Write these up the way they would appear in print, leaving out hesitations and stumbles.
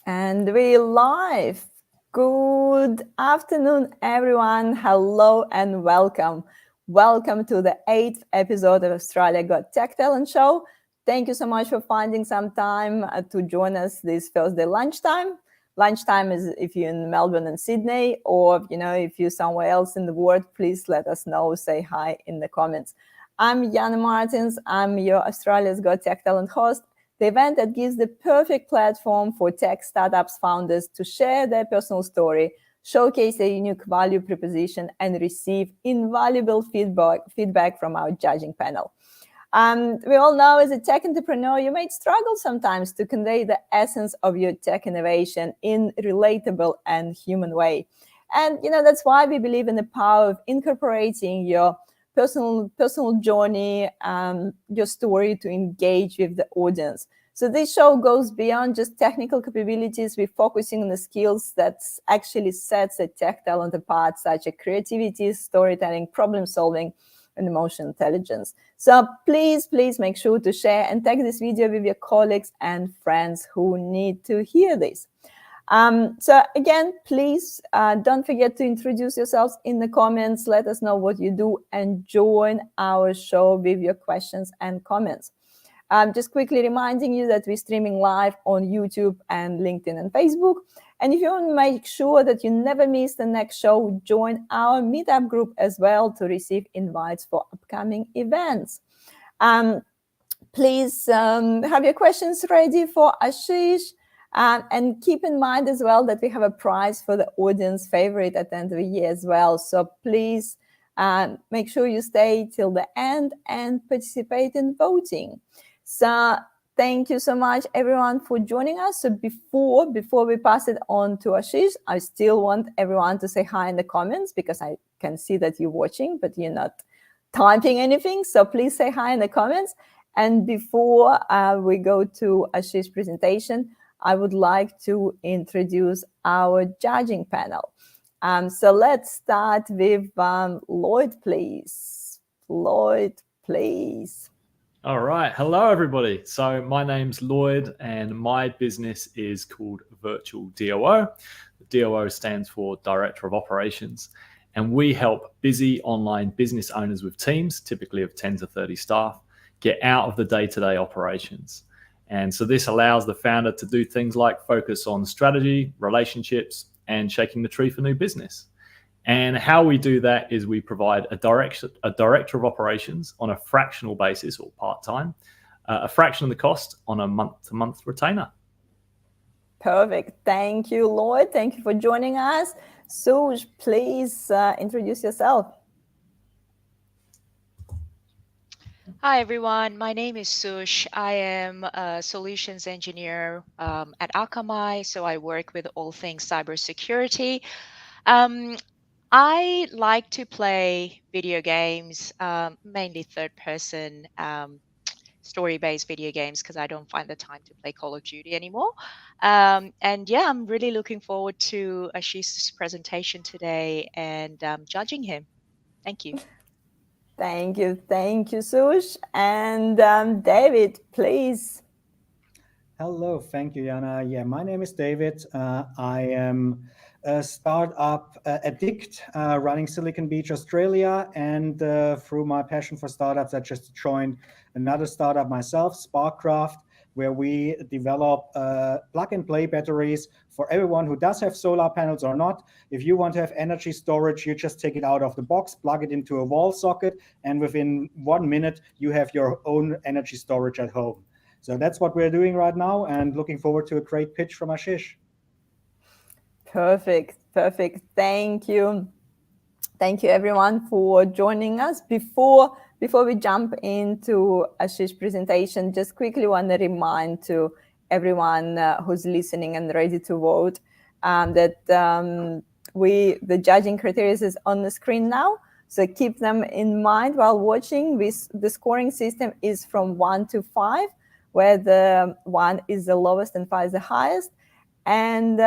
And we're live. Good afternoon, everyone. Hello and welcome. Welcome to the 8th episode of Australia Got Tech Talent Show. Thank you so much for finding some time to join us this Thursday lunchtime. Lunchtime is if you're in Melbourne and Sydney, or if you're somewhere else in the world, please let us know. Say hi in the comments. I'm Jana Martins. I'm your Australia's Got Tech Talent host, the event that gives the perfect platform for tech startups founders to share their personal story, showcase their unique value proposition, and receive invaluable feedback from our judging panel. We all know as a tech entrepreneur, you might struggle sometimes to convey the essence of your tech innovation in a relatable and human way. And that's why we believe in the power of incorporating your personal journey, your story to engage with the audience. So this show goes beyond just technical capabilities. We're focusing on the skills that actually sets a tech talent apart, such as creativity, storytelling, problem solving, and emotional intelligence. So please make sure to share and tag this video with your colleagues and friends who need to hear this. So again, please don't forget to introduce yourselves in the comments. Let us know what you do and join our show with your questions and comments. Just quickly reminding you that we're streaming live on YouTube and LinkedIn and Facebook. And if you want to make sure that you never miss the next show, join our meetup group as well to receive invites for upcoming events. Please have your questions ready for Ashish. And keep in mind as well that we have a prize for the audience favorite at the end of the year as well. So please make sure you stay till the end and participate in voting. So thank you so much, everyone, for joining us. So before we pass it on to Ashish, I still want everyone to say hi in the comments, because I can see that you're watching, but you're not typing anything. So please say hi in the comments. And before we go to Ashish's presentation, I would like to introduce our judging panel. So let's start with Lloyd, please. Lloyd, please. All right. Hello, everybody. So my name's Lloyd, and my business is called Virtual DOO. The DOO stands for Director of Operations, and we help busy online business owners with teams, typically of 10 to 30 staff, get out of the day-to-day operations. And so this allows the founder to do things like focus on strategy, relationships, and shaking the tree for new business. And how we do that is we provide a director of operations on a fractional basis or part-time, a fraction of the cost on a month-to-month retainer. Perfect. Thank you, Lloyd. Thank you for joining us. Suj, please introduce yourself. Hi, everyone. My name is Sush. I am a solutions engineer at Akamai, so I work with all things cybersecurity. I like to play video games, mainly third-person story-based video games, because I don't find the time to play Call of Duty anymore. And yeah, I'm really looking forward to Ashish's presentation today and judging him. Thank you. Thank you, Sush. And David, please. Hello, thank you, Jana. Yeah, my name is David. I am a startup addict running Silicon Beach, Australia. And through my passion for startups, I just joined another startup myself, Sparkcraft, where we develop plug-and-play batteries for everyone who does have solar panels or not. If you want to have energy storage, you just take it out of the box, plug it into a wall socket, and within 1 minute, you have your own energy storage at home. So that's what we're doing right now, and looking forward to a great pitch from Ashish. Perfect. Thank you. Thank you, everyone, for joining us. Before we jump into Ashish's presentation, just quickly want to remind to everyone who's listening and ready to vote that the judging criteria is on the screen now. So keep them in mind while watching. The scoring system is from 1 to 5, where the 1 is the lowest and 5 is the highest. And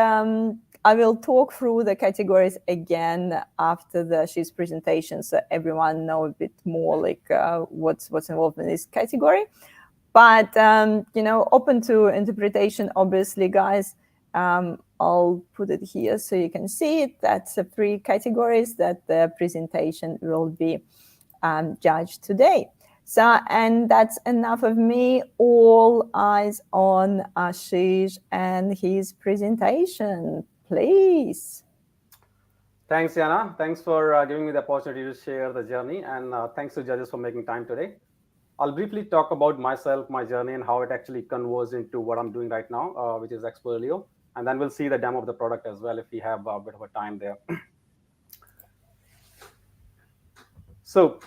I will talk through the categories again after Ashish's presentation, so everyone know a bit more like what's involved in this category. But open to interpretation, obviously, guys. I'll put it here so you can see it. That's the three categories that the presentation will be judged today. So, and that's enough of me. All eyes on Ashish and his presentation, please. Thanks, Yana. Thanks for giving me the opportunity to share the journey, and thanks to judges for making time today. I'll briefly talk about myself, my journey, and how it actually converts into what I'm doing right now, which is Experlio. And then we'll see the demo of the product as well if we have a bit of a time there. So,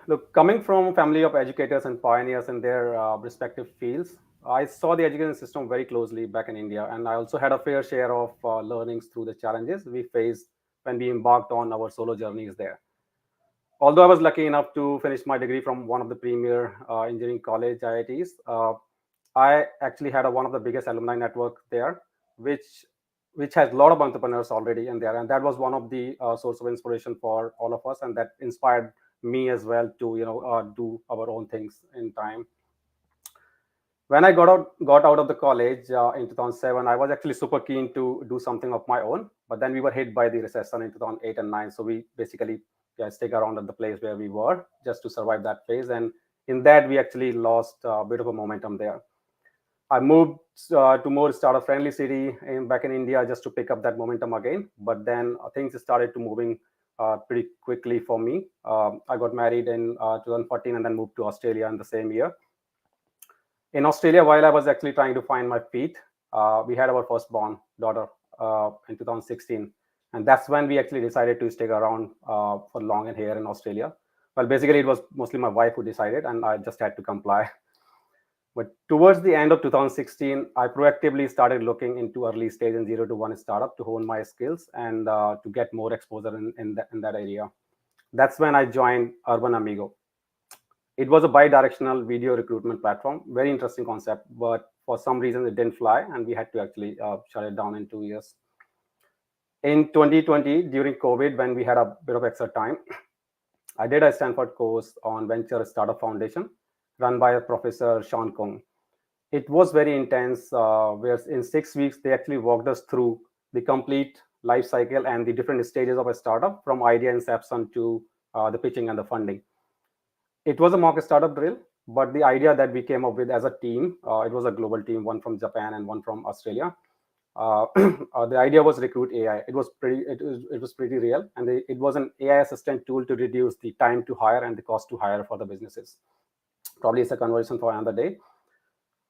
look, coming from a family of educators and pioneers in their respective fields, I saw the education system very closely back in India, and I also had a fair share of learnings through the challenges we faced when we embarked on our solo journeys there. Although I was lucky enough to finish my degree from one of the premier engineering college IITs, I actually had one of the biggest alumni network there, which has a lot of entrepreneurs already in there, and that was one of the source of inspiration for all of us, and that inspired me as well to do our own things in time. When I got out of the college in 2007, I was actually super keen to do something of my own, but then we were hit by the recession in 2008 and 9, so we basically stick around at the place where we were just to survive that phase, and in that we actually lost a bit of a momentum there. I moved to more startup friendly city back in India just to pick up that momentum again. But then things started to moving pretty quickly for me. I got married in 2014 and then moved to Australia in the same year. In Australia, while I was actually trying to find my feet, we had our firstborn daughter in 2016. And that's when we actually decided to stick around for long and here in Australia. Well, basically, it was mostly my wife who decided, and I just had to comply. But towards the end of 2016, I proactively started looking into early stage and 0 to 1 startup to hone my skills and to get more exposure in that area. That's when I joined Urban Amigo. It was a bi-directional video recruitment platform. Very interesting concept, but for some reason it didn't fly, and we had to actually shut it down in 2 years. In 2020, during COVID, when we had a bit of extra time, I did a Stanford course on venture startup foundation run by a professor, Sean Kong. It was very intense, where in 6 weeks, they actually walked us through the complete life cycle and the different stages of a startup from idea inception to the pitching and the funding. It was a mock startup drill, but the idea that we came up with as a team, it was a global team, one from Japan and one from Australia. The idea was recruit AI. It was pretty real, and it was an AI assistant tool to reduce the time to hire and the cost to hire for the businesses. Probably it's a conversation for another day,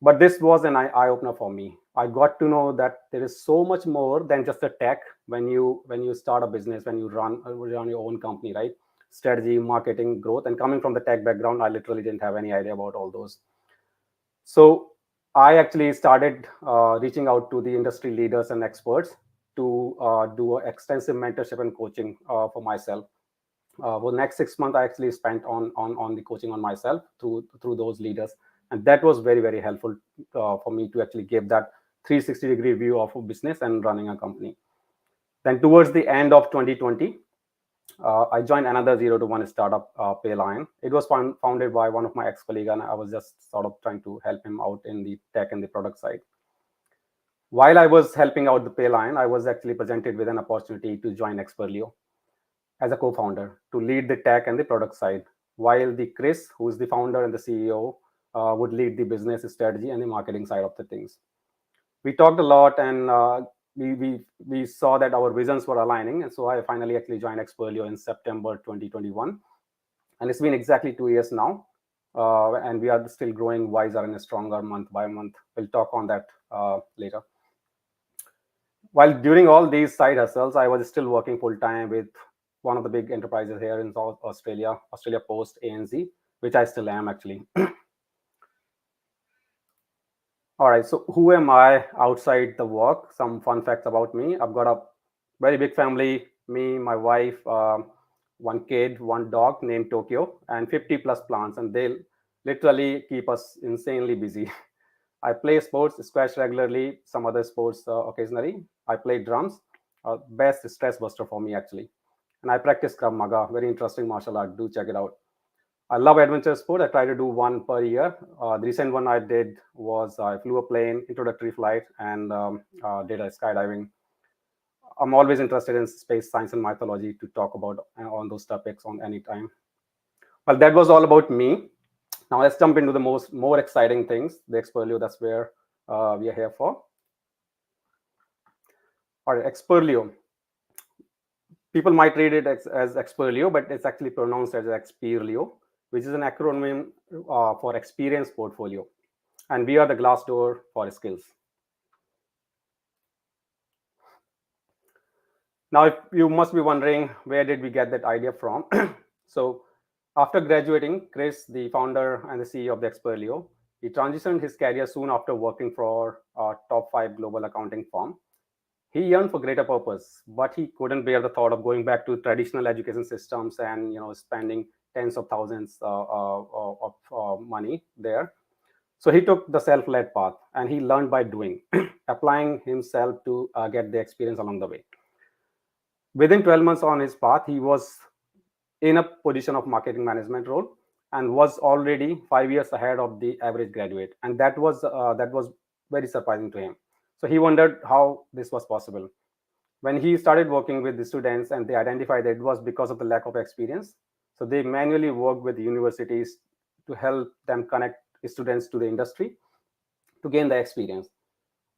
but this was an eye opener for me. I got to know that there is so much more than just the tech when you start a business, when you run your own company, right? Strategy, marketing, growth, and coming from the tech background, I literally didn't have any idea about all those. So I actually started reaching out to the industry leaders and experts to do extensive mentorship and coaching for myself. For the next 6 months, I actually spent on the coaching on myself through those leaders, and that was very, very helpful for me to actually give that 360-degree view of a business and running a company. Then towards the end of 2020, I joined another 0 to 1 startup, Payline. It was founded by one of my ex-colleagues, and I was just sort of trying to help him out in the tech and the product side. While I was helping out the Payline, I was actually presented with an opportunity to join Experlio as a co-founder to lead the tech and the product side, while the Chris, who is the founder and the CEO, would lead the business strategy and the marketing side of the things. We talked a lot, and we saw that our visions were aligning, and so I finally actually joined Experlio in September 2021, and it's been exactly 2 years now, and we are still growing wiser and stronger month by month. We'll talk on that later. While during all these side hustles, I was still working full time with one of the big enterprises here in South Australia, Australia Post ANZ, which I still am actually. All right, so who am I outside the work? Some fun facts about me. I've got a very big family, me, my wife, one kid, one dog named Tokyo, and 50 plus plants, and they literally keep us insanely busy. I play sports, squash regularly, some other sports occasionally. I play drums, best stress buster for me actually. And I practice Krav Maga, very interesting martial art. Do check it out. I love adventure sport. I try to do one per year. The recent one I did was I flew a plane, introductory flight, and did a skydiving. I'm always interested in space science and mythology to talk about on those topics on any time. Well, that was all about me. Now let's jump into the more exciting things, the Experlio. That's where we are here for. All right, Experlio. People might read it as Experlio, but it's actually pronounced as Experlio, which is an acronym for Experience Portfolio. And we are the glass door for skills. Now, if you must be wondering, where did we get that idea from? So after graduating, Chris, the founder and the CEO of the Experlio, he transitioned his career soon after working for a top 5 global accounting firm. He yearned for greater purpose, but he couldn't bear the thought of going back to traditional education systems and spending tens of thousands of money there. So he took the self-led path, and he learned by doing, applying himself to get the experience along the way. Within 12 months on his path, he was in a position of marketing management role and was already 5 years ahead of the average graduate, and that was very surprising to him. So he wondered how this was possible. When he started working with the students, and they identified that it was because of the lack of experience, so they manually worked with universities to help them connect students to the industry to gain the experience.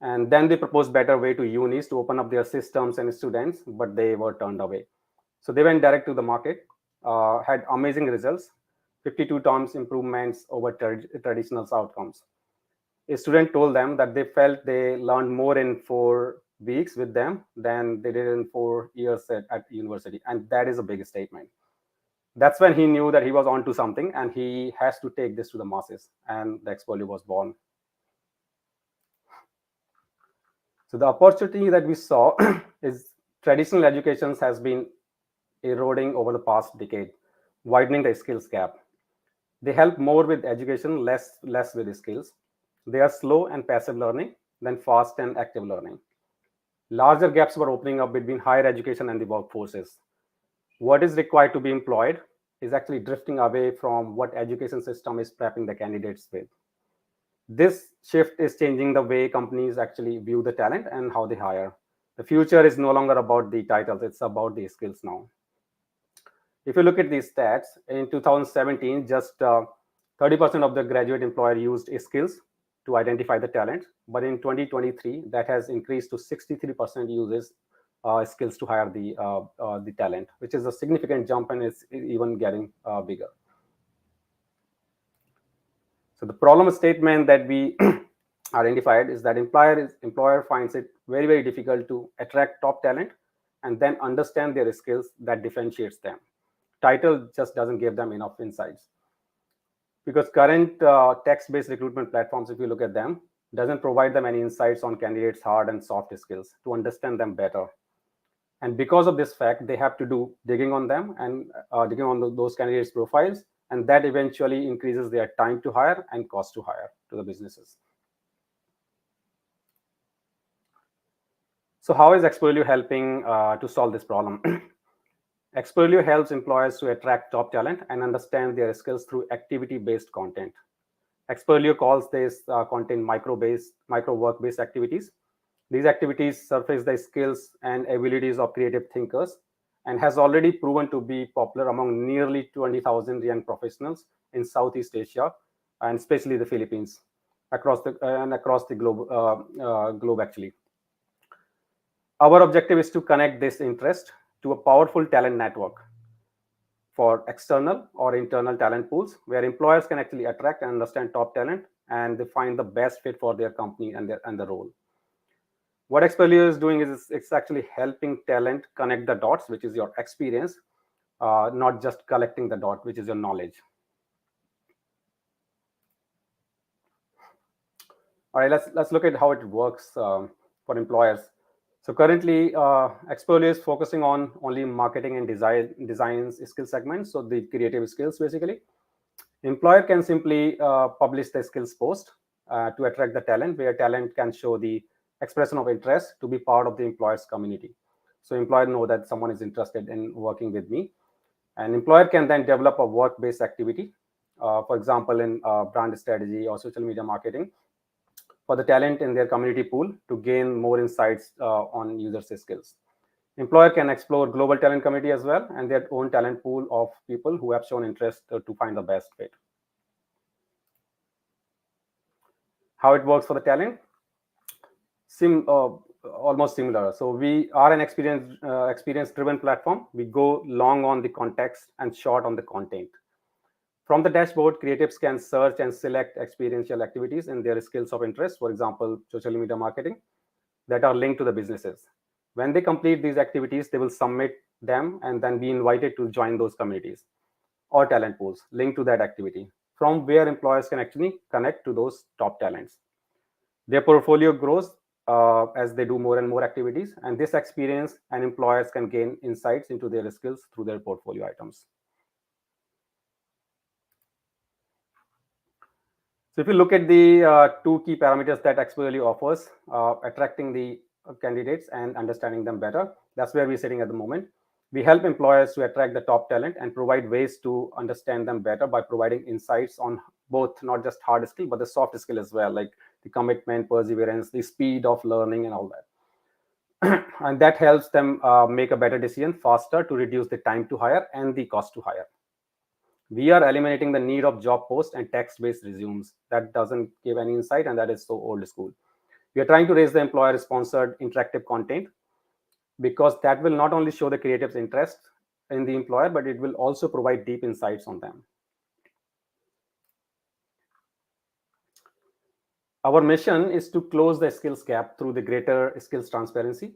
And then they proposed better way to unis to open up their systems and students, but they were turned away. So they went direct to the market, had amazing results, 52 times improvements over traditional outcomes. A student told them that they felt they learned more in 4 weeks with them than they did in 4 years at university. And that is a big statement. That's when he knew that he was onto something, and he has to take this to the masses. And the Experlio was born. So the opportunity that we saw is traditional education has been eroding over the past decade, widening the skills gap. They help more with education, less with skills. They are slow and passive learning than fast and active learning. Larger gaps were opening up between higher education and the workforces. What is required to be employed is actually drifting away from what education system is prepping the candidates with. This shift is changing the way companies actually view the talent and how they hire. The future is no longer about the titles, it's about the skills now. If you look at these stats, in 2017, just 30% of the graduate employer used skills to identify the talent. But in 2023, that has increased to 63% uses skills to hire the talent, which is a significant jump, and it's even getting bigger. So the problem statement that we identified is that employer finds it very, very difficult to attract top talent and then understand their skills that differentiates them. Title just doesn't give them enough insights, because current text-based recruitment platforms, if you look at them, doesn't provide them any insights on candidates' hard and soft skills to understand them better. And because of this fact, they have to do digging on them and digging on those candidates' profiles, and that eventually increases their time to hire and cost to hire to the businesses. So how is Experlio helping to solve this problem? Experlio helps employers to attract top talent and understand their skills through activity-based content. Experlio calls this content micro work-based activities. These activities surface the skills and abilities of creative thinkers, and has already proven to be popular among nearly 20,000 young professionals in Southeast Asia, and especially the Philippines, across the globe actually. Our objective is to connect this interest to a powerful talent network for external or internal talent pools, where employers can actually attract and understand top talent, and they find the best fit for their company and the role. What Experlio is doing is it's actually helping talent connect the dots, which is your experience, not just collecting the dot, which is your knowledge. All right, let's look at how it works for employers. So currently, Experlio is focusing on only marketing and designs skill segments, so the creative skills basically. Employer can simply publish the skills post to attract the talent, where talent can show the expression of interest to be part of the employer's community. So employer know that someone is interested in working with me, and employer can then develop a work-based activity for example, in brand strategy or social media marketing, for the talent in their community pool to gain more insights on users' skills. Employer can explore global talent committee as well and their own talent pool of people who have shown interest to find the best fit. How it works for the talent? Almost similar. So we are an experience-driven platform. We go long on the context and short on the content. From the dashboard, creatives can search and select experiential activities in their skills of interest, for example, social media marketing, that are linked to the businesses. When they complete these activities, they will submit them and then be invited to join those communities or talent pools linked to that activity, from where employers can actually connect to those top talents. Their portfolio grows as they do more and more activities, and this experience and employers can gain insights into their skills through their portfolio items. So if you look at the two key parameters that Experlio offers, attracting the candidates and understanding them better, that's where we're sitting at the moment. We help employers to attract the top talent and provide ways to understand them better by providing insights on both not just hard skill, but the soft skill as well, like the commitment, perseverance, the speed of learning and all that. And that helps them make a better decision faster to reduce the time to hire and the cost to hire. We are eliminating the need of job posts and text-based resumes. That doesn't give any insight, and that is so old school. We are trying to raise the employer-sponsored interactive content, because that will not only show the creative's interest in the employer, but it will also provide deep insights on them. Our mission is to close the skills gap through the greater skills transparency.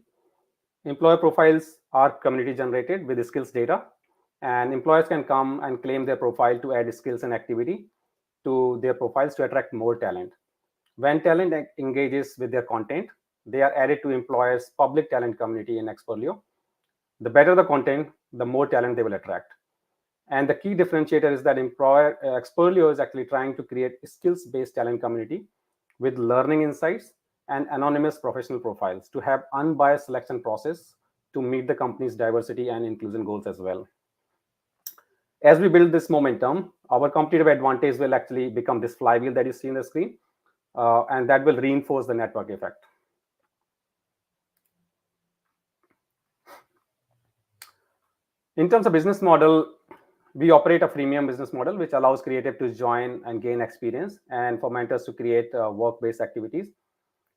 Employer profiles are community generated with skills data, and employers can come and claim their profile to add skills and activity to their profiles to attract more talent. When talent engages with their content, they are added to employers' public talent community in Experlio. The better the content, the more talent they will attract. And the key differentiator is that Experlio is actually trying to create a skills-based talent community with learning insights and anonymous professional profiles to have unbiased selection process to meet the company's diversity and inclusion goals as well. As we build this momentum, our competitive advantage will actually become this flywheel that you see on the screen, and that will reinforce the network effect. In terms of business model, we operate a freemium business model, which allows creative to join and gain experience, and for mentors to create work-based activities.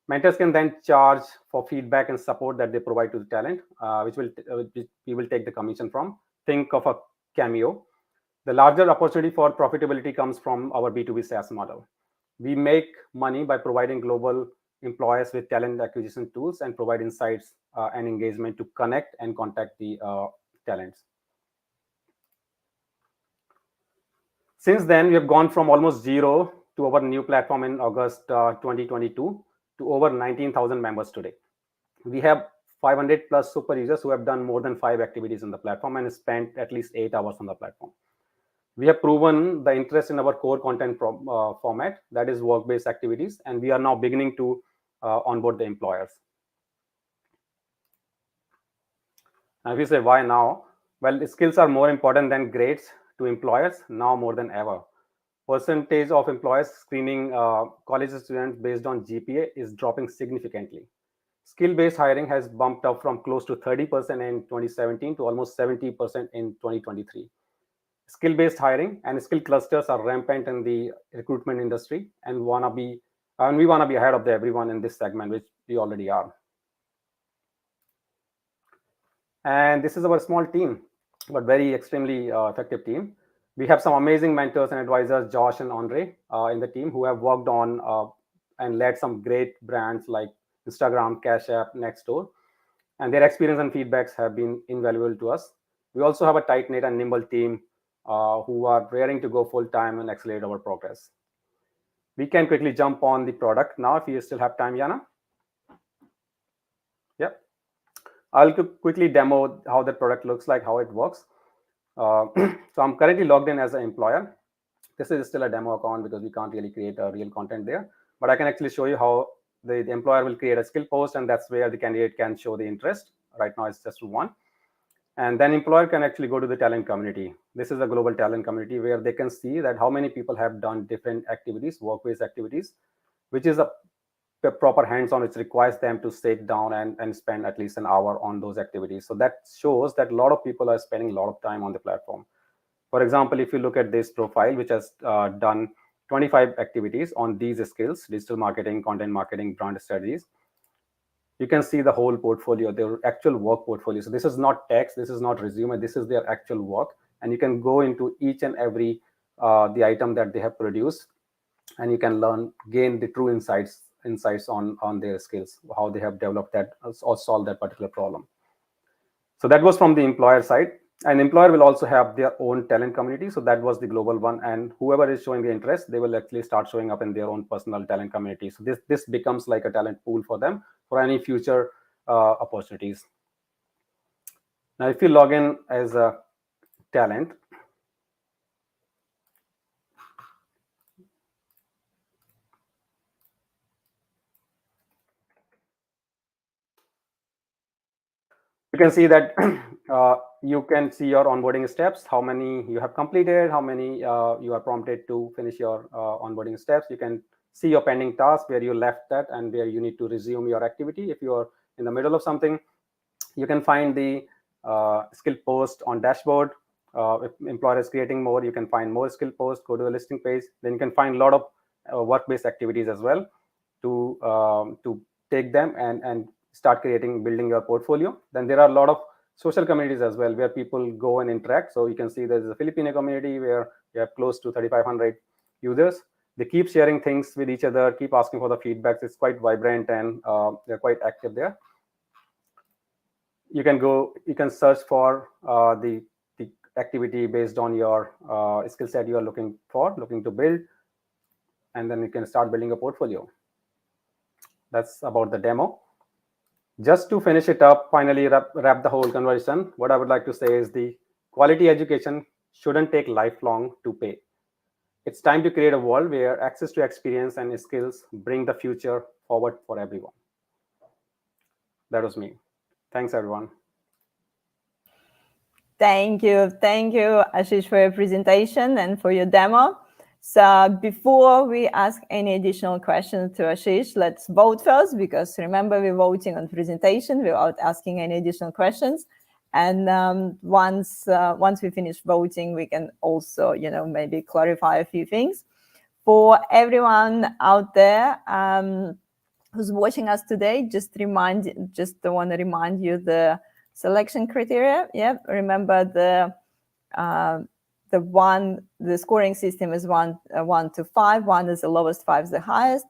Mentors can then charge for feedback and support that they provide to the talent, which we will take the commission from. Think of a Cameo. The larger opportunity for profitability comes from our B2B SaaS model. We make money by providing global employers with talent acquisition tools and provide insights and engagement to connect and contact the talents. Since then, we have gone from almost zero to our new platform in August 2022 to over 19,000 members today. We have 500 plus super users who have done more than 5 activities on the platform and spent at least 8 hours on the platform. We have proven the interest in our core content format, that is work-based activities, and we are now beginning to onboard the employers. Now, if you say, why now? Well, skills are more important than grades to employers now more than ever. Percentage of employers screening college students based on GPA is dropping significantly. Skill-based hiring has bumped up from close to 30% in 2017 to almost 70% in 2023. Skill-based hiring and skill clusters are rampant in the recruitment industry, and we want to be ahead of everyone in this segment, which we already are. And this is our small team, but very extremely effective team. We have some amazing mentors and advisors, Josh and Andre, in the team, who have worked on and led some great brands like Instagram, Cash App, Nextdoor, and their experience and feedbacks have been invaluable to us. We also have a tight-knit and nimble team who are raring to go full-time and accelerate our progress. We can quickly jump on the product now if you still have time, Yana. Yep. I'll quickly demo how the product looks like, how it works. So I'm currently logged in as an employer. This is still a demo account because we can't really create real content there. But I can actually show you how the employer will create a skill post, and that's where the candidate can show the interest. Right now, it's just one. And then employer can actually go to the talent community. This is a global talent community where they can see that how many people have done different activities, work-based activities, which is a proper hands-on, which requires them to sit down and spend at least an hour on those activities. So that shows that a lot of people are spending a lot of time on the platform. For example, if you look at this profile, which has done 25 activities on these skills: digital marketing, content marketing, brand strategies, you can see the whole portfolio, their actual work portfolio. So this is not text, this is not resume, this is their actual work. And you can go into each and every the item that they have produced, and you can gain the true insights on their skills, how they have developed that or solved that particular problem. So that was from the employer side. And employer will also have their own talent community. So that was the global one. And whoever is showing the interest, they will actually start showing up in their own personal talent community. So this becomes like a talent pool for them for any future opportunities. Now, if you log in as a talent, you can see that you can see your onboarding steps, how many you have completed, how many you are prompted to finish your onboarding steps. You can see your pending task, where you left that and where you need to resume your activity. If you are in the middle of something, you can find the skill post on dashboard. If employer is creating more, you can find more skill posts, go to the listing page. Then you can find a lot of work-based activities as well to take them and start building your portfolio. Then there are a lot of social communities as well, where people go and interact. So you can see there's a Filipino community where you have close to 3,500 users. They keep sharing things with each other, keep asking for the feedbacks. It's quite vibrant, and they're quite active there. You can search for the activity based on your skill set you are looking to build, and then you can start building a portfolio. That's about the demo. Just to finish it up, finally wrap the whole conversation, what I would like to say is the quality education shouldn't take lifelong to pay. It's time to create a world where access to experience and skills bring the future forward for everyone. That was me. Thanks, everyone. Thank you, Ashish, for your presentation and for your demo. So before we ask any additional questions to Ashish, let's vote first, because remember, we're voting on presentation without asking any additional questions. And once we finish voting, we can also, maybe clarify a few things. For everyone out there who's watching us today, just want to remind you the selection criteria. Yeah, remember the scoring system is 1 to 5. 1 is the lowest, 5 is the highest,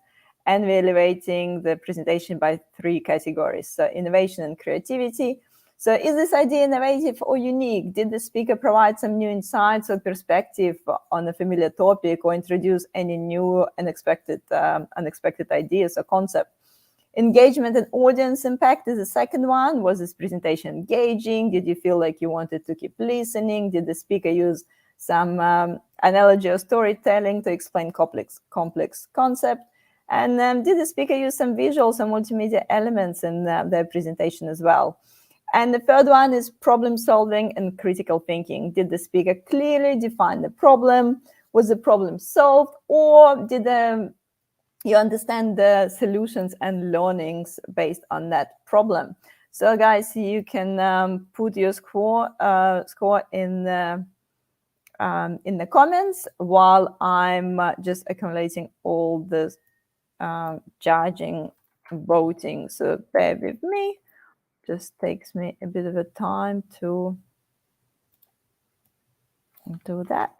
and we're elevating the presentation by 3 categories. So innovation and creativity. So is this idea innovative or unique? Did the speaker provide some new insights or perspective on a familiar topic, or introduce any new unexpected ideas or concept? Engagement and audience impact is the second one. Was this presentation engaging? Did you feel like you wanted to keep listening? Did the speaker use some analogy or storytelling to explain complex concept? And did the speaker use some visuals and multimedia elements in their presentation as well? And the third one is problem solving and critical thinking. Did the speaker clearly define the problem? Was the problem solved? Or did you understand the solutions and learnings based on that problem? So guys, you can put your score in the comments while I'm just accumulating all the judging voting. So bear with me. Just takes me a bit of a time to do that.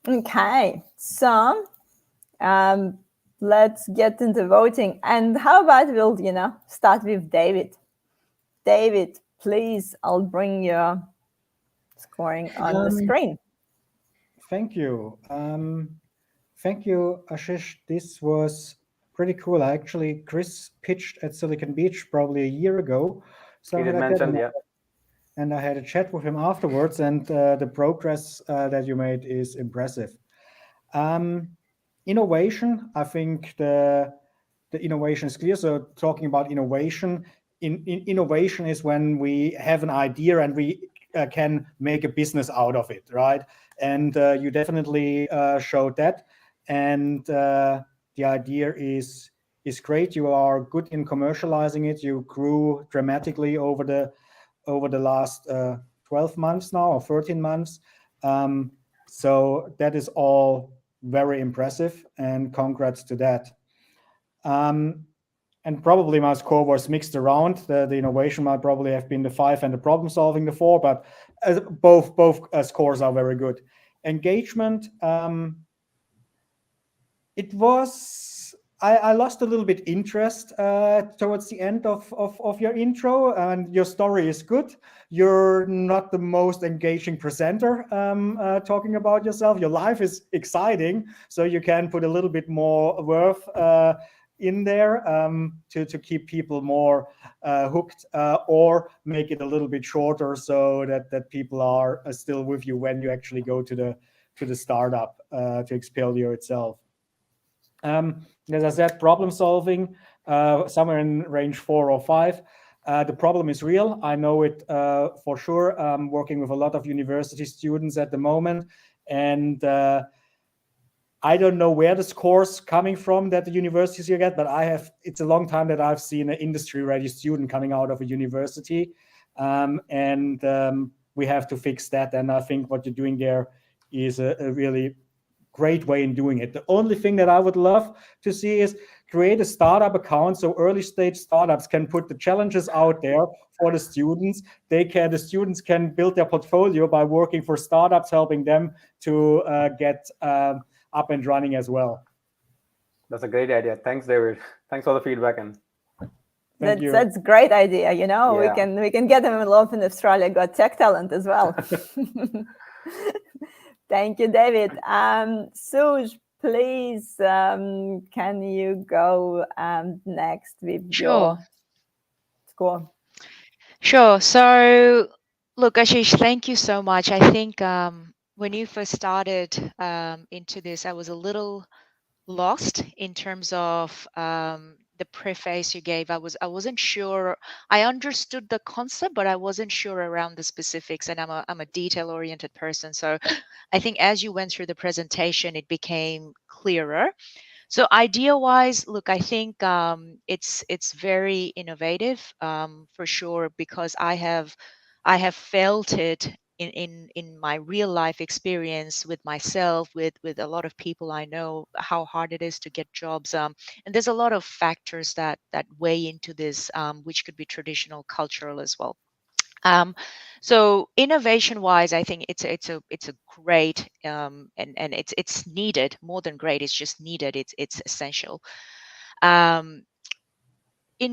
Okay, so let's get into voting. And how about we'll, start with David. David, please, I'll bring your scoring on the screen. Thank you. Thank you, Ashish. This was pretty cool. Actually, Chris pitched at Silicon Beach probably a year ago. So He did mention, yeah. And I had a chat with him afterwards, and the progress that you made is impressive. Innovation, I think the innovation is clear. So talking about innovation, innovation is when we have an idea and we can make a business out of it, right? And you definitely showed that. And the idea is great. You are good in commercializing it. You grew dramatically over the last 12 months now, or 13 months. So that is all very impressive, and congrats to that. And probably my score was mixed around. The innovation might probably have been the 5 and the problem solving the 4, but both scores are very good. Engagement, it was, I lost a little bit interest towards the end of your intro, and your story is good. You're not the most engaging presenter talking about yourself. Your life is exciting, so you can put a little bit more worth in there to keep people more hooked, or make it a little bit shorter so that people are still with you when you actually go to the startup, to Experlio itself. As I said, problem solving, somewhere in range 4 or 5. The problem is real. I know it for sure. I'm working with a lot of university students at the moment, and I don't know where the score's coming from that the universities you get, but it's a long time that I've seen an industry-ready student coming out of a university, and we have to fix that. And I think what you're doing there is a really great way in doing it. The only thing that I would love to see is create a startup account so early stage startups can put the challenges out there for the students. The students can build their portfolio by working for startups, helping them to get up and running as well. That's a great idea. Thanks, David. Thanks for the feedback. And that's a great idea. We can get them involved in Australia Got Tech Talent as well. Thank you, David. Suj, please, can you go next with your score? Sure. So, look, Ashish, thank you so much. I think when you first started into this, I was a little lost in terms of the preface you gave. I wasn't sure. I understood the concept, but I wasn't sure around the specifics. And I'm a detail-oriented person, so I think as you went through the presentation, it became clearer. So idea-wise, look, I think it's very innovative for sure, because I have felt it in my real life experience with myself, with a lot of people I know, how hard it is to get jobs. And there's a lot of factors that weigh into this, which could be traditional, cultural as well. So innovation wise, I think it's a great and it's needed, more than great. It's just needed. It's essential. In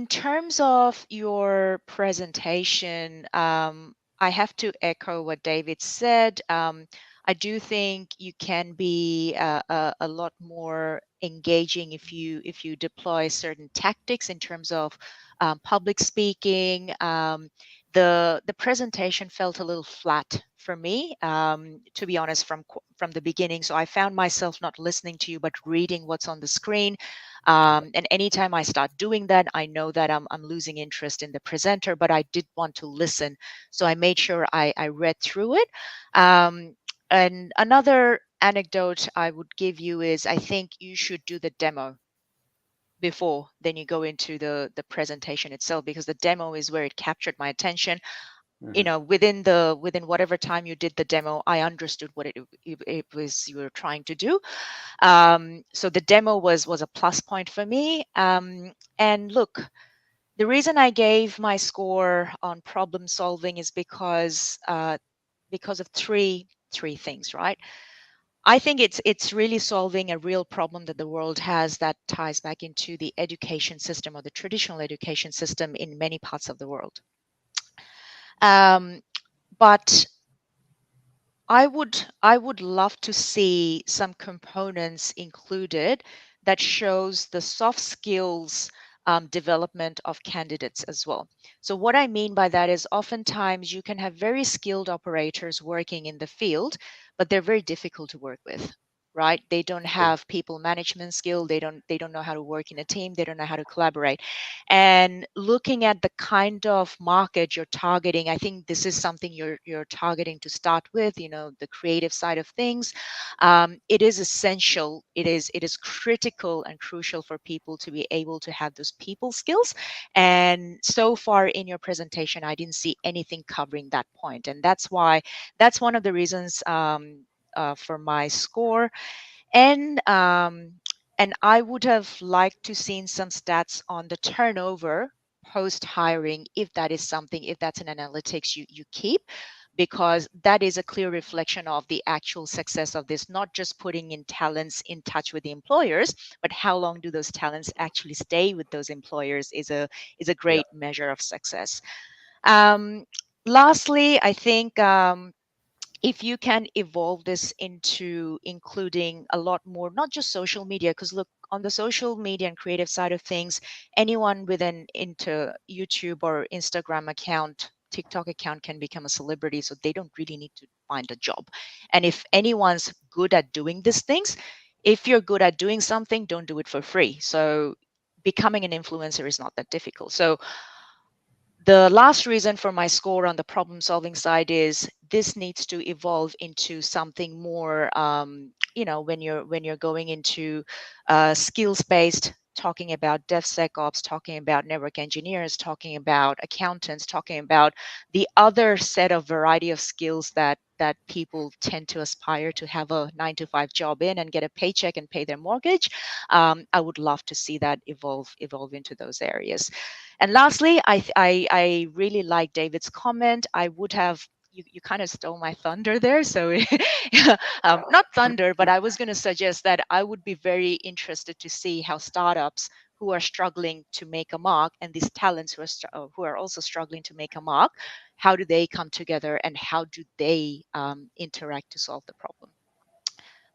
terms of your presentation, I have to echo what David said. I do think you can be a lot more engaging if you deploy certain tactics in terms of public speaking. The presentation felt a little flat for me, to be honest, from the beginning. So I found myself not listening to you, but reading what's on the screen. And anytime I start doing that, I know that I'm losing interest in the presenter, but I did want to listen. So I made sure I read through it. And another anecdote I would give you is, I think you should do the demo before then you go into the presentation itself, because the demo is where it captured my attention. Within whatever time you did the demo, I understood what it was you were trying to do. So the demo was a plus point for me. And look, the reason I gave my score on problem solving is because of three things, right? I think it's really solving a real problem that the world has, that ties back into the education system, or the traditional education system in many parts of the world. But I would love to see some components included that shows the soft skills development of candidates as well. So what I mean by that is, oftentimes you can have very skilled operators working in the field, but they're very difficult to work with. right? They don't have people management skill. They don't know how to work in a team. They don't know how to collaborate. And looking at the kind of market you're targeting, I think this is something you're targeting to start with, the creative side of things. It is essential. It is critical and crucial for people to be able to have those people skills. And so far in your presentation, I didn't see anything covering that point. And that's one of the reasons for my score. And I would have liked to seen some stats on the turnover post hiring, if that's an analytics you keep, because that is a clear reflection of the actual success of this, not just putting in talents in touch with the employers, but how long do those talents actually stay with those employers is a great measure of success. Lastly, I think if you can evolve this into including a lot more, not just social media, because look, on the social media and creative side of things, anyone with an YouTube or Instagram account, TikTok account can become a celebrity, so they don't really need to find a job. And if anyone's good at doing these things, if you're good at doing something, don't do it for free. So becoming an influencer is not that difficult. So the last reason for my score on the problem solving side is this needs to evolve into something more, when you're going into skills based, talking about DevSecOps, talking about network engineers, talking about accountants, talking about the other set of variety of skills that people tend to aspire to have a 9-to-5 job in and get a paycheck and pay their mortgage. I would love to see that evolve into those areas. And lastly, I really like David's comment. I would have, you kind of stole my thunder there. So not thunder, but I was going to suggest that I would be very interested to see how startups who are struggling to make a mark and these talents who are also struggling to make a mark, how do they come together and how do they interact to solve the problem?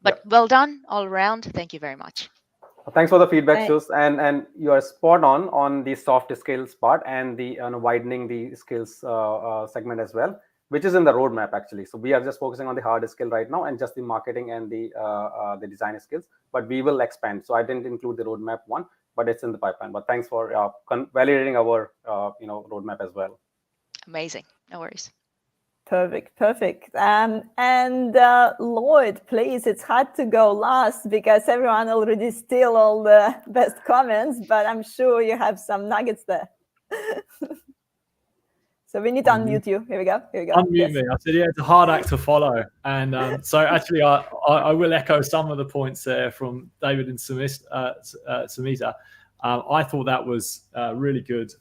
But well done all around. Thank you very much. Thanks for the feedback, Shus, and you are spot on the soft skills part and the widening the skills segment as well, which is in the roadmap actually. So we are just focusing on the hard skill right now and just the marketing and the design skills, but we will expand. So I didn't include the roadmap one, but it's in the pipeline. But thanks for validating our roadmap as well. Amazing, no worries. Perfect. And Lloyd, please, it's hard to go last because everyone already steal all the best comments, but I'm sure you have some nuggets there. So we need to unmute you. Here we go. Unmute me. I said, yeah, it's a hard act to follow. And so actually, I will echo some of the points there from David and Sumita. I thought that was really good.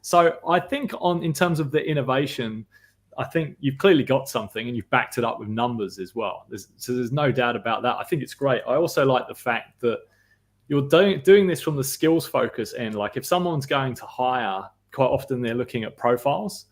So I think in terms of the innovation, I think you've clearly got something and you've backed it up with numbers as well. There's no doubt about that. I think it's great. I also like the fact that you're doing this from the skills focus end. Like if someone's going to hire, quite often they're looking at profiles.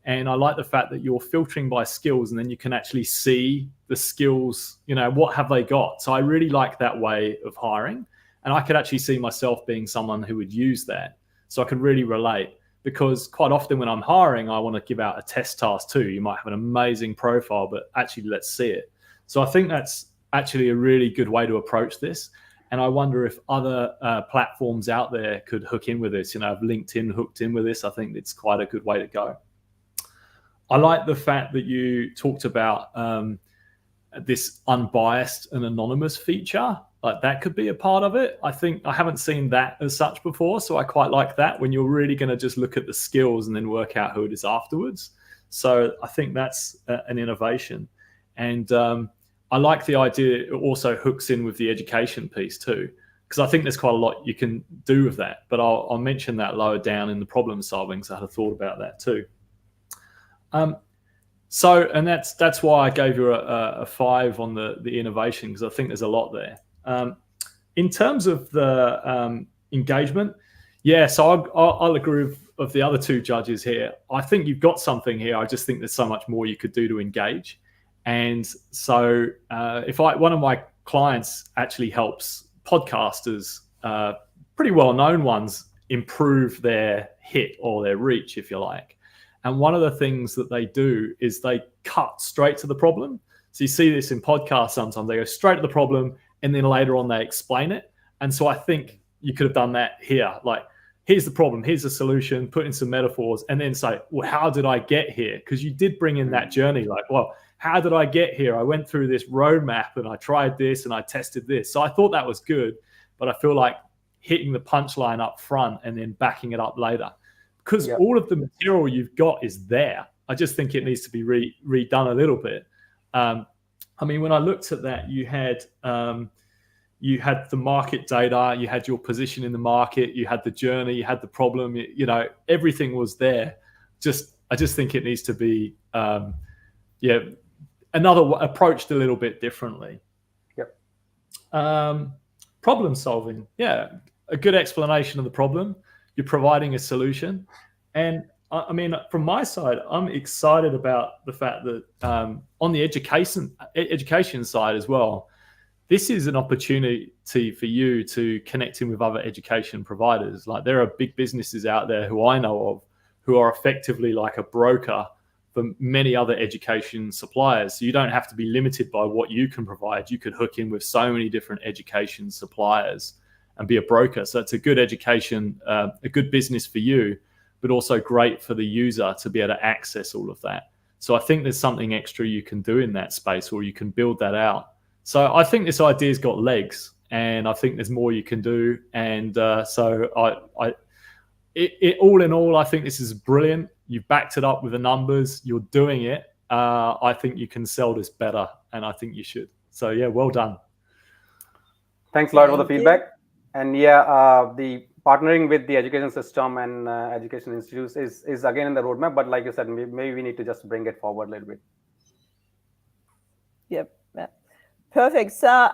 And I like the fact that you're filtering by skills and then you can actually see the skills, what have they got? So I really like that way of hiring. And I could actually see myself being someone who would use that. So I could really relate. Because quite often when I'm hiring, I want to give out a test task too. You might have an amazing profile, but actually let's see it. So I think that's actually a really good way to approach this. And I wonder if other platforms out there could hook in with this. If LinkedIn hooked in with this, I think it's quite a good way to go. I like the fact that you talked about this unbiased and anonymous feature. Like that could be a part of it. I think I haven't seen that as such before. So I quite like that when you're really going to just look at the skills and then work out who it is afterwards. So I think that's an innovation. And I like the idea it also hooks in with the education piece too, because I think there's quite a lot you can do with that. But I'll mention that lower down in the problem solving. So I had thought about that too. And that's why I gave you a 5 on the innovation, because I think there's a lot there. In terms of the engagement, so I'll agree with the other two judges here. I think you've got something here. I just think there's so much more you could do to engage. And so if one of my clients actually helps podcasters, pretty well-known ones, improve their hit or their reach, if you like. And one of the things that they do is they cut straight to the problem. So you see this in podcasts sometimes. They go straight to the problem and then later on they explain it. And so I think you could have done that here. Like, here's the problem, here's the solution, put in some metaphors, and then say, well, how did I get here? Because you did bring in that journey. Like, well, how did I get here? I went through this roadmap and I tried this and I tested this. So I thought that was good, but I feel like hitting the punchline up front and then backing it up later, because all of the material you've got is there. I just think it needs to be redone a little bit. I mean, when I looked at that, you had the market data, you had your position in the market, you had the journey, you had the problem, you know, everything was there. I just think it needs to be, approached a little bit differently. Problem solving. Yeah. A good explanation of the problem. You're providing a solution. And I mean, from my side, I'm excited about the fact that on the education side as well, this is an opportunity for you to connect in with other education providers. Like, there are big businesses out there who I know of who are effectively like a broker for many other education suppliers. So you don't have to be limited by what you can provide. You could hook in with so many different education suppliers and be a broker. So it's a good education, a good business for you, but also great for the user to be able to access all of that. So I think there's something extra you can do in that space, or you can build that out. So I think this idea's got legs, and I think there's more you can do. And so all in all, I think this is brilliant. You've backed it up with the numbers. You're doing it. I think you can sell this better, and I think you should. So yeah, well done. Thanks, Lloyd, for the feedback. And the partnering with the education system and education institutes is again in the roadmap. But like you said, maybe we need to just bring it forward a little bit. Yep. Perfect. So,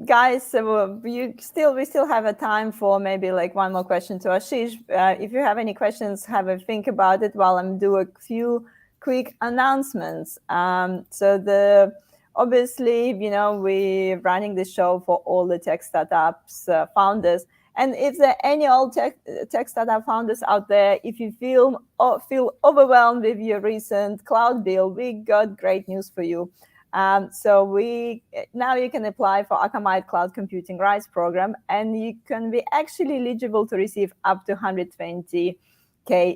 guys, we still have a time for maybe like one more question to Ashish. If you have any questions, have a think about it while I'm doing a few quick announcements. Obviously, you know, we're running the show for all the tech startups founders. And if there are any old tech startup founders out there, if you feel overwhelmed with your recent cloud bill, we got great news for you. Now you can apply for Akamai Cloud Computing Rights Program, and you can be actually eligible to receive up to 120K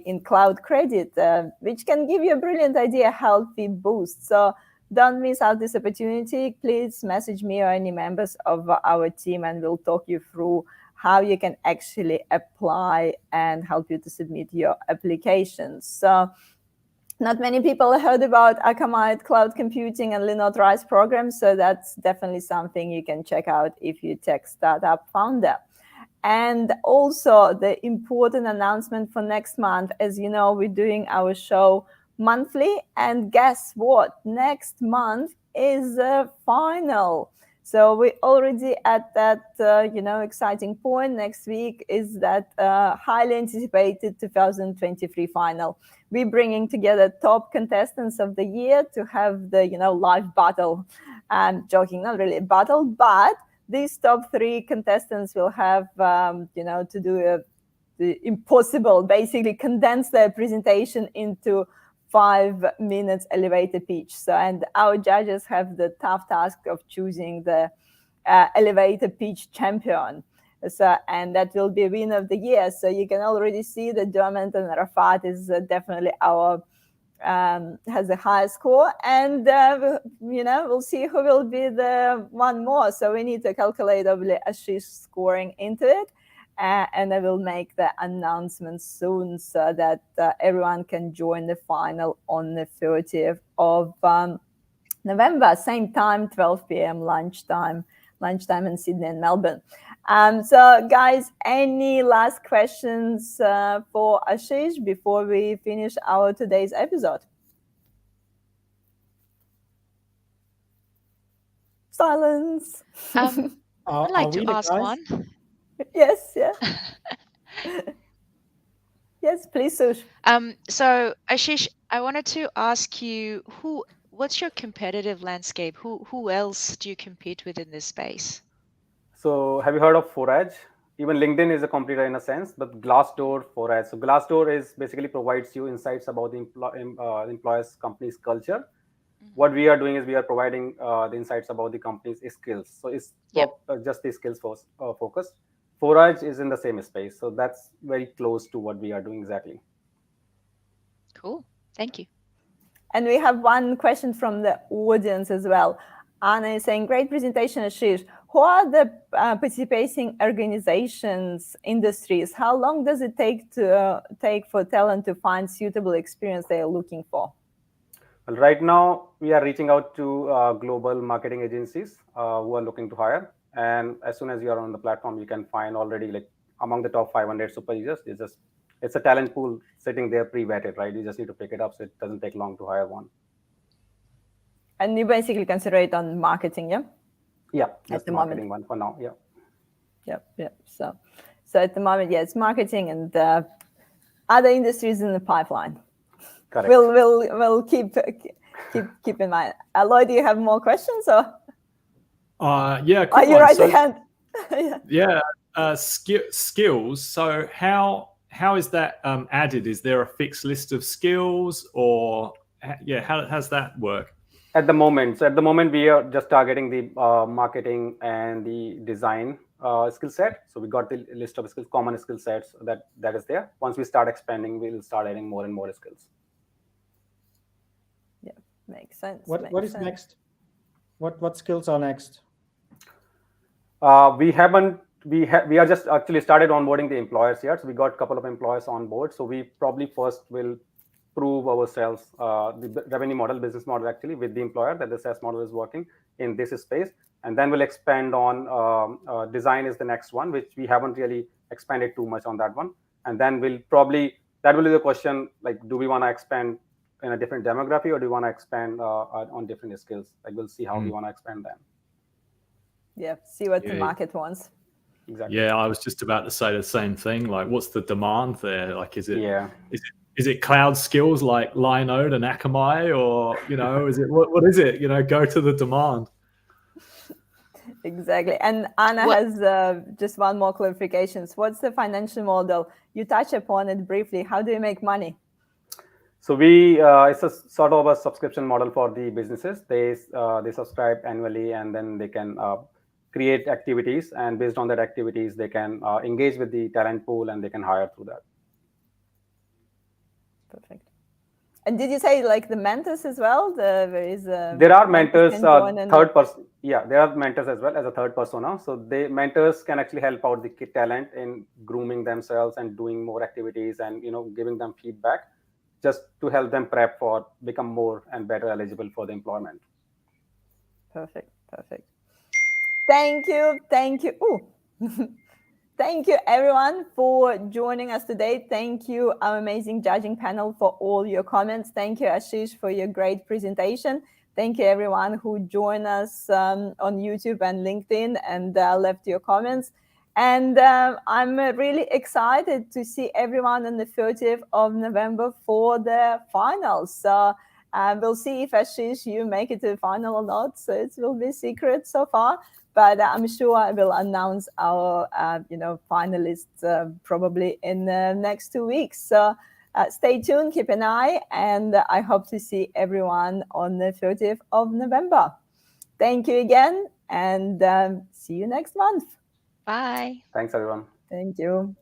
in cloud credit, which can give you a brilliant idea, healthy boost. So don't miss out this opportunity. Please message me or any members of our team, and we'll talk you through how you can actually apply and help you to submit your applications. So not many people heard about Akamai Cloud Computing and Linode Rights programs, so that's definitely something you can check out if you're a tech startup founder. And also the important announcement for next month, as you know, we're doing our show monthly, and guess what? Next month is a final. So we're already at that, exciting point. Next week is that highly anticipated 2023 final. We're bringing together top contestants of the year to have the, live battle. I'm joking, not really a battle, but these top 3 contestants will have, to do the impossible, basically condense their presentation into 5 minutes elevator pitch. So, and our judges have the tough task of choosing the elevator pitch champion. So, and that will be winner of the year. So you can already see that Dermot and Rafat is definitely has the highest score. And, we'll see who will be the one more. So we need to calculate obviously Ashish scoring into it. And I will make the announcement soon so that everyone can join the final on the 30th of November, same time, 12 p.m. lunchtime in Sydney and Melbourne. So guys, any last questions for Ashish before we finish our today's episode? Silence. I'd like to ask one. Yes, yeah. Yes, please, Sush. So Ashish, I wanted to ask you, what's your competitive landscape? Who else do you compete with in this space? So have you heard of Forage? Even LinkedIn is a competitor in a sense, but Glassdoor, Forage. So Glassdoor is basically provides you insights about the employer's company's culture. What we are doing is we are providing the insights about the company's skills. So it's just the skills focus. Forage is in the same space. So that's very close to what we are doing exactly. Cool. Thank you. And we have one question from the audience as well. Anna is saying, great presentation, Ashish. Who are the participating organizations, industries? How long does it take for talent to find suitable experience they are looking for? Well, right now, we are reaching out to global marketing agencies who are looking to hire. And as soon as you are on the platform, you can find already like among the top 500 super users. It's a talent pool sitting there pre-vetted, right? You just need to pick it up, so it doesn't take long to hire one. And you basically concentrate on marketing, yeah? Yeah, at the marketing moment. one for now, yeah. Yep. So at the moment, yeah, it's marketing and other industries in the pipeline. Correct. We'll keep in mind. Lloyd, do you have more questions or? Yeah. Are you raising your hand? Skills. So how is that added? Is there a fixed list of skills, or how does that work? At the moment, we are just targeting the marketing and the design skill set. So we got the list of skills, common skill sets that is there. Once we start expanding, we'll start adding more and more skills. Yeah, makes sense. What is next? What skills are next? We are just actually started onboarding the employers here. So we got a couple of employers on board. So we probably first will prove ourselves the revenue model, business model actually with the employer that the SaaS model is working in this space. And then we'll expand on design is the next one, which we haven't really expanded too much on that one. And then that will be the question, like, do we want to expand in a different demography or do we want to expand on different skills? Like, we'll see how we want to expand them. Yeah, see what the market wants. Exactly. Yeah, I was just about to say the same thing. Like, what's the demand there? Like, is it cloud skills like Linode and Akamai, or is it what is it? Go to the demand. Exactly. And Anna has just one more clarification. What's the financial model? You touch upon it briefly. How do you make money? So it's a sort of a subscription model for the businesses. They subscribe annually, and then they can create activities, and based on that activities, they can engage with the talent pool, and they can hire through that. Perfect. And did you say like the mentors as well? There are mentors, third person. Yeah, there are mentors as well as a third persona. So mentors can actually help out the talent in grooming themselves and doing more activities, and giving them feedback, just to help them prep for become more and better eligible for the employment. Perfect. Thank you. Ooh. Thank you, everyone, for joining us today. Thank you, our amazing judging panel, for all your comments. Thank you, Ashish, for your great presentation. Thank you, everyone who joined us on YouTube and LinkedIn and left your comments. And I'm really excited to see everyone on the 30th of November for the finals. So we'll see if, Ashish, you make it to the final or not. So it will be secret so far. But I'm sure I will announce our, finalists probably in the next 2 weeks. So stay tuned, keep an eye, and I hope to see everyone on the 30th of November. Thank you again, and see you next month. Bye. Thanks, everyone. Thank you.